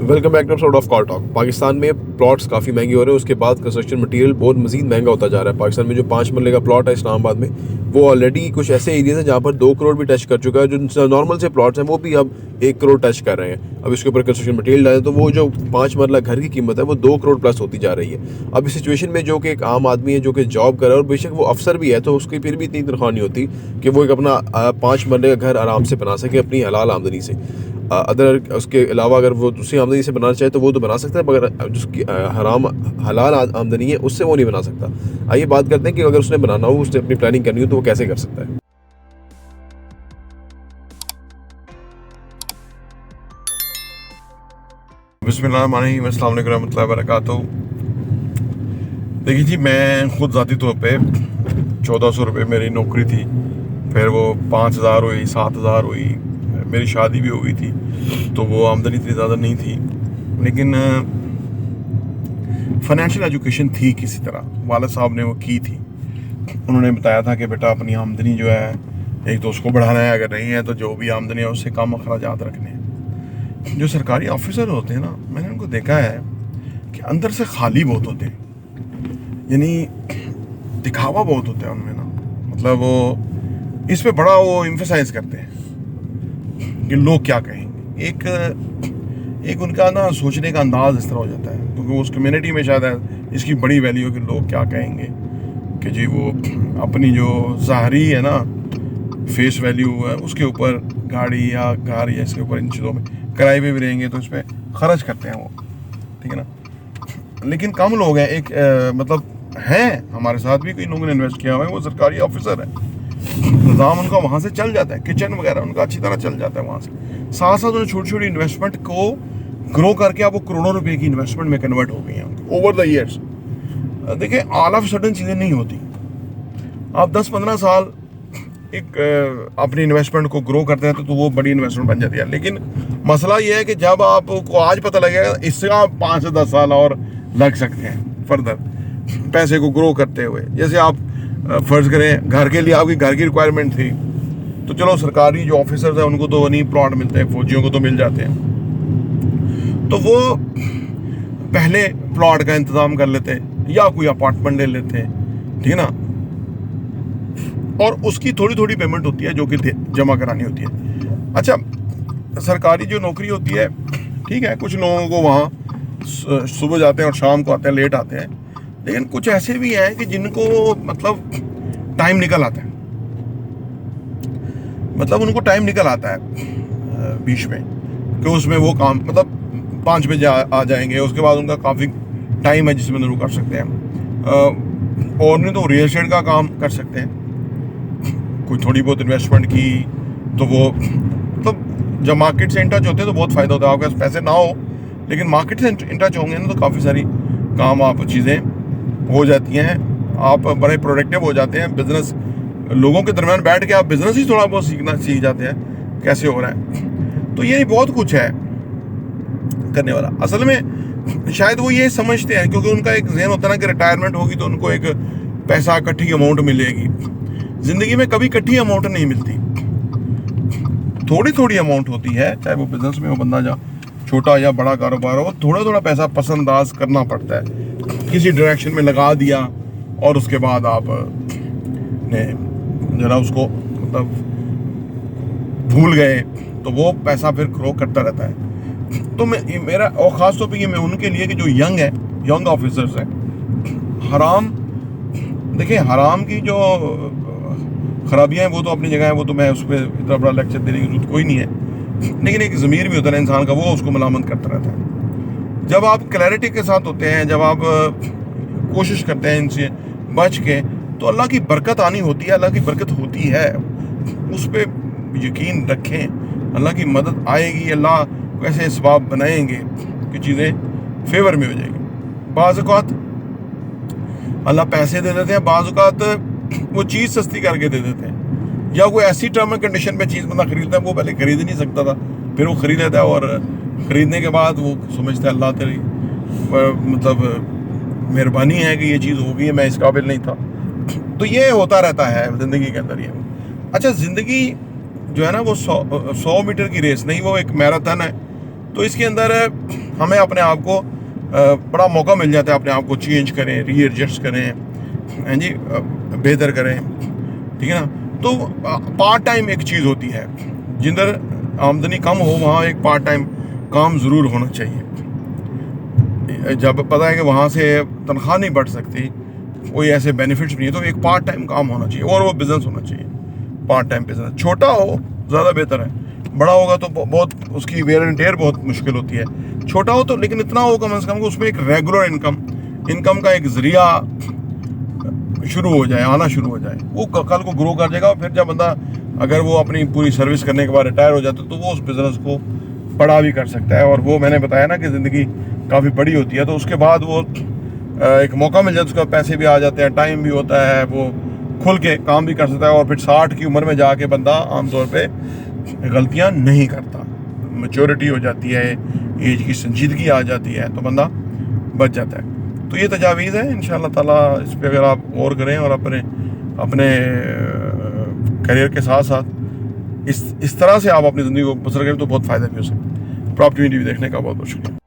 Welcome back to episode of car talk. Pakistan میں plots کافی مہنگے ہو رہے ہیں, اس کے بعد کنسٹرکشن مٹیریل بہت مزید مہنگا ہوتا جا رہا ہے. پاکستان میں جو 5 مرلے کا پلاٹ ہے اسلام آباد میں, وہ آلریڈی کچھ ایسے ایریاز ہیں جہاں پر 2 کروڑ بھی ٹچ کر چکا ہے. جو نارمل سے پلاٹس ہیں وہ بھی اب 1 کروڑ ٹچ کر رہے ہیں. اب اس کے اوپر کنسٹرکشن مٹیریل ڈالیں تو وہ جو 5 مرلہ گھر کی قیمت ہے وہ 2 کروڑ پلس ہوتی جا رہی ہے. اب اس سچویشن میں جو کہ ایک عام آدمی ہے جو کہ جاب کر رہا ہے, اور بے شک وہ افسر بھی ہے, تو اس کی پھر بھی اتنی تنخواہ نہیں ہوتی کہ وہ ایک اپنا 5 مرلے کا گھر آرام سے بنا سکے اپنی حلال آمدنی سے. ادر اس کے علاوہ اگر وہ دوسری آمدنی سے بنانا چاہے تو وہ تو بنا سکتا ہے, مگر جس کی حلال آمدنی ہے اس سے وہ نہیں بنا سکتا. آئیے بات کرتے ہیں کہ اگر اس نے بنانا ہو, اس نے اپنی پلاننگ کرنی ہو, تو وہ کیسے کر سکتا ہے. بسم اللہ الرحمن الرحیم. السلام علیکم ورحمۃ اللہ وبرکاتہ. دیکھیے جی, میں خود ذاتی طور پہ 1400 روپے میری نوکری تھی, پھر وہ 5000 ہوئی, 7000 ہوئی, میری شادی بھی ہو گئی تھی, تو وہ آمدنی اتنی زیادہ نہیں تھی. لیکن فائنینشیل ایجوکیشن تھی کسی طرح, والد صاحب نے وہ کی تھی. انہوں نے بتایا تھا کہ بیٹا اپنی آمدنی جو ہے ایک تو اس کو بڑھانا ہے, اگر نہیں ہے تو جو بھی آمدنی ہے اس سے کم اخراجات رکھنے ہیں. جو سرکاری آفیسر ہوتے ہیں نا, میں نے ان کو دیکھا ہے کہ اندر سے خالی بہت ہوتے ہیں, یعنی دکھاوا بہت ہوتا ہے ان میں نا. مطلب وہ اس پہ بڑا وہ ایمفسائز کرتے ہیں کہ لوگ کیا کہیں گے. ایک ان کا نا سوچنے کا انداز اس طرح ہو جاتا ہے, کیونکہ اس کمیونٹی میں شاید اس کی بڑی ویلیو کہ لوگ کیا کہیں گے, کہ جی وہ اپنی جو ظاہری ہے نا فیس ویلیو ہے اس کے اوپر گاڑی یا گھر یا اس کے اوپر ان چیزوں میں کرائے پہ بھی رہیں گے تو اس پہ خرچ کرتے ہیں وہ, ٹھیک ہے نا. لیکن کم لوگ ہیں, ایک مطلب ہیں ہمارے ساتھ بھی کئی لوگوں نے انویسٹ کیا ہوا ہے, وہ سرکاری آفیسر ہیں, نظام ان کا وہاں سے چل جاتا ہے, کچن وغیرہ ان کا اچھی طرح چل جاتا ہے وہاں سے. ساتھ ساتھ انہوں نے چھوٹی چھوٹی انویسٹمنٹ کو گرو کر کے اب وہ کروڑوں روپے کی انویسٹمنٹ میں کنورٹ ہو گئی ہیں اوور دا ایئرس. دیکھیں آل آف سڈن چیزیں نہیں ہوتی. آپ 10-15 سال ایک اپنی انویسٹمنٹ کو گرو کرتے ہیں تو وہ بڑی انویسٹمنٹ بن جاتی ہے. لیکن مسئلہ یہ ہے کہ جب آپ کو آج پتہ لگے گا, اس سے آپ 5 سے 10 سال اور لگ سکتے ہیں فردر پیسے کو گرو کرتے ہوئے. جیسے آپ فرض کریں گھر کے لیے آپ کی گھر کی ریکوائرمنٹ تھی, تو چلو سرکاری جو آفیسرز ہیں ان کو تو نہیں پلاٹ ملتے ہیں, فوجیوں کو تو مل جاتے ہیں, تو وہ پہلے پلاٹ کا انتظام کر لیتے یا کوئی اپارٹمنٹ لے لیتے, ٹھیک ہے نا, اور اس کی تھوڑی تھوڑی پیمنٹ ہوتی ہے جو کہ جمع کرانی ہوتی ہے. اچھا, سرکاری جو نوکری ہوتی ہے, ٹھیک ہے, کچھ لوگوں کو وہاں صبح جاتے ہیں اور شام کو آتے ہیں, لیٹ آتے ہیں. لیکن کچھ ایسے بھی ہیں کہ جن کو مطلب ٹائم نکل آتا ہے, مطلب ان کو ٹائم نکل آتا ہے بیچ میں, کہ اس میں وہ کام مطلب 5 بجے آ جائیں گے, اس کے بعد ان کا کافی ٹائم ہے جس میں ضرور کر سکتے ہیں. اور نہیں تو ریئل اسٹیٹ کا کام کر سکتے ہیں, کوئی تھوڑی بہت انویسٹمنٹ کی تو وہ مطلب جب مارکیٹ سے ان ٹچ ہوتے ہیں تو بہت فائدہ ہوتا ہے. آپ کے پاس پیسے نہ ہو لیکن مارکیٹ سے ان ٹچ ہوں گے نا تو کافی ساری کام آپ چیزیں ہو جاتی ہیں, آپ بڑے پروڈکٹیو ہو جاتے ہیں. بزنس لوگوں کے درمیان بیٹھ کے آپ بزنس ہی تھوڑا بہت سیکھ جاتے ہیں کیسے ہو رہا ہے. تو یہ بہت کچھ ہے کرنے والا. اصل میں شاید وہ یہ سمجھتے ہیں کیونکہ ان کا ایک ذہن ہوتا ہے نا کہ ریٹائرمنٹ ہوگی تو ان کو ایک پیسہ اکٹھی اماؤنٹ ملے گی. زندگی میں کبھی اکٹھی اماؤنٹ نہیں ملتی, تھوڑی تھوڑی اماؤنٹ ہوتی ہے, چاہے وہ بزنس میں ہو بندہ جا چھوٹا یا بڑا کاروبار ہو, تھوڑا تھوڑا پیسہ پس انداز کرنا پڑتا ہے, کسی ڈائریکشن میں لگا دیا اور اس کے بعد آپ نے ذرا اس کو مطلب بھول گئے تو وہ پیسہ پھر گرو کرتا رہتا ہے. تو میرا اور خاص طور پہ یہ میں ان کے لیے کہ جو ینگ آفیسرز ہیں, حرام دیکھیں, حرام کی جو خرابیاں ہیں وہ تو اپنی جگہ ہیں, وہ تو میں اس پہ اتنا بڑا لیکچر دینے کی ضرورت کوئی نہیں ہے. لیکن ایک ضمیر بھی ہوتا ہے انسان کا, وہ اس کو ملامت کرتا رہتا ہے. جب آپ کلیئرٹی کے ساتھ ہوتے ہیں, جب آپ کوشش کرتے ہیں ان سے بچ کے, تو اللہ کی برکت آنی ہوتی ہے, اللہ کی برکت ہوتی ہے, اس پہ یقین رکھیں. اللہ کی مدد آئے گی, اللہ کو ایسے اسباب بنائیں گے کہ چیزیں فیور میں ہو جائیں گی. بعض اوقات اللہ پیسے دے دیتے ہیں, بعض اوقات وہ چیز سستی کر کے دے دیتے ہیں, یا کوئی ایسی ٹرم اینڈ کنڈیشن میں چیز بندہ خریدتا ہے وہ پہلے خرید ہی نہیں سکتا تھا, پھر وہ خرید لیتا ہے, اور خریدنے کے بعد وہ سمجھتا ہے اللہ تیری مطلب مہربانی ہے کہ یہ چیز ہو گئی ہے, میں اس قابل نہیں تھا. تو یہ ہوتا رہتا ہے زندگی کے اندر. یہ اچھا, زندگی جو ہے نا وہ 100 میٹر کی ریس نہیں, وہ ایک میراتھن ہے. تو اس کے اندر ہمیں اپنے آپ کو بڑا موقع مل جاتا ہے اپنے آپ کو چینج کریں، ری ایڈجسٹ کریں، ہاں جی، بہتر کریں، ٹھیک ہے نا. تو پارٹ ٹائم ایک چیز ہوتی ہے، جدھر آمدنی کم ہو وہاں ایک پارٹ ٹائم کام ضرور ہونا چاہیے. جب پتہ ہے کہ وہاں سے تنخواہ نہیں بڑھ سکتی، کوئی ایسے بینیفٹس نہیں ہے، تو ایک پارٹ ٹائم کام ہونا چاہیے، اور وہ بزنس ہونا چاہیے. پارٹ ٹائم بزنس چھوٹا ہو زیادہ بہتر ہے، بڑا ہوگا تو بہت اس کی ویئر اینڈ ٹیئر بہت مشکل ہوتی ہے. چھوٹا ہو تو لیکن اتنا ہو کم از کم کہ اس میں ایک ریگولر انکم کا ایک ذریعہ شروع ہو جائے، آنا شروع ہو جائے. وہ کل کو گرو کر جائے گا، اور پھر جب بندہ اگر وہ اپنی پوری سروس کرنے کے بعد ریٹائر ہو جاتا ہے تو وہ اس بزنس کو بڑا بھی کر سکتا ہے. اور وہ میں نے بتایا نا کہ زندگی کافی بڑی ہوتی ہے، تو اس کے بعد وہ ایک موقع مل جاتا ہے، اس کا پیسے بھی آ جاتے ہیں، ٹائم بھی ہوتا ہے، وہ کھل کے کام بھی کر سکتا ہے. اور پھر 60 کی عمر میں جا کے بندہ عام طور پہ غلطیاں نہیں کرتا، میچورٹی ہو جاتی ہے، ایج کی سنجیدگی آ جاتی ہے، تو بندہ بچ جاتا ہے. تو یہ تجاویز ہیں، انشاءاللہ تعالیٰ اس پہ اگر آپ غور کریں اور اپنے کیریئر کے ساتھ ساتھ اس طرح سے آپ اپنی زندگی کو بسر کریں تو بہت فائدہ بھی ہو سکتا ہے. پراپرٹی ویڈیو دیکھنے کا بہت بہت شکریہ.